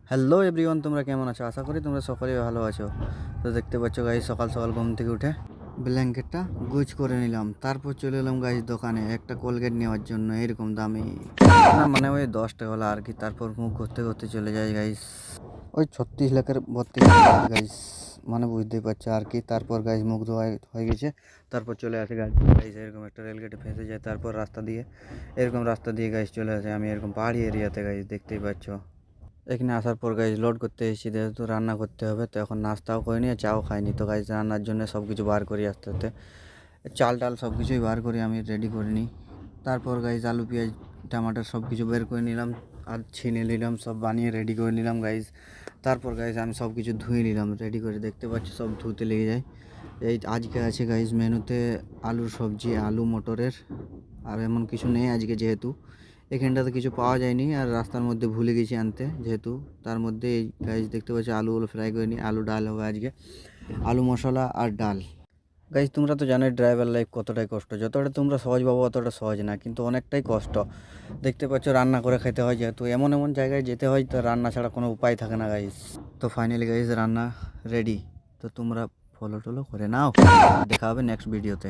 Hello everyone, তোমরা কেমন আছো? আশা করি তোমরা সকলেই ভালো আছো। তো দেখতে পাচ্ছ গাইজ, সকাল সকাল ঘুম থেকে উঠে ব্ল্যাঙ্কেটটা গুজ করে নিলাম। তারপর চলে এলাম গাইজ দোকানে একটা কোলগেট নেওয়ার জন্য। এরকম দামি না, মানে ওই 10 টাকা হলো আর কি। তারপর মুখ করতে করতে চলে যাই গাইজ ওই 36 লাখের 32 গাইজ, মানে বুঝতেই পারছো আর কি। তারপর গাইজ মুখ ধোয়া হয়ে গেছে, তারপর চলে আসে গাইজ এরকম একটা রেলগেটে ফেঁসে যায়। তারপর রাস্তা দিয়ে গাইজ চলে আসে আমি এরকম পাহাড়ি এরিয়াতে গাইজ, দেখতেই পাচ্ছ। এখানে আসার পর গাইজ লোড করতে এসেছি, যেহেতু রান্না করতে হবে তো এখন নাস্তাও করিনি আর চাও খাইনি। তো গাইজ রান্নার জন্য সব কিছু বার করি আস্তে আস্তে, চাল টাল সব কিছুই বার করি আমি, রেডি করে নিই। তারপর গাইজ আলু পেঁয়াজ টমাটার সব কিছু বের করে নিলাম আর ছিনে নিলাম, সব বানিয়ে রেডি করে নিলাম গাইজ। তারপর গাইজ আমি সব কিছু ধুয়ে নিলাম রেডি করে, দেখতে পাচ্ছি সব ধুতে লেগে যায়। এই আজকে আছে গাইজ মেনুতে আলুর সবজি, আলু মটরের, আর এমন কিছু নেই আজকে, যেহেতু এখানটাতে কিছু পাওয়া যায়নি আর রাস্তার মধ্যে ভুলে গেছি আনতে, যেহেতু তার মধ্যে এই গাইজ দেখতে পাচ্ছি আলুগুলো ফ্রাই করে নিই। আলু ডাল হবে আজকে, আলু মশলা আর ডাল। গাইজ তোমরা তো জানোই ড্রাইভার লাইফ কতটাই কষ্ট, যতটা তোমরা সহজ পাবো অতটা সহজ না, কিন্তু অনেকটাই কষ্ট। দেখতে পাচ্ছ রান্না করে খেতে হয়, যেহেতু এমন এমন জায়গায় যেতে হয় তো রান্না ছাড়া কোনো উপায় থাকে না গাইজ। তো ফাইনালি গাইজ রান্না রেডি। তো তোমরা ফলো টলো করে নাও, দেখা হবে নেক্সট ভিডিওতে।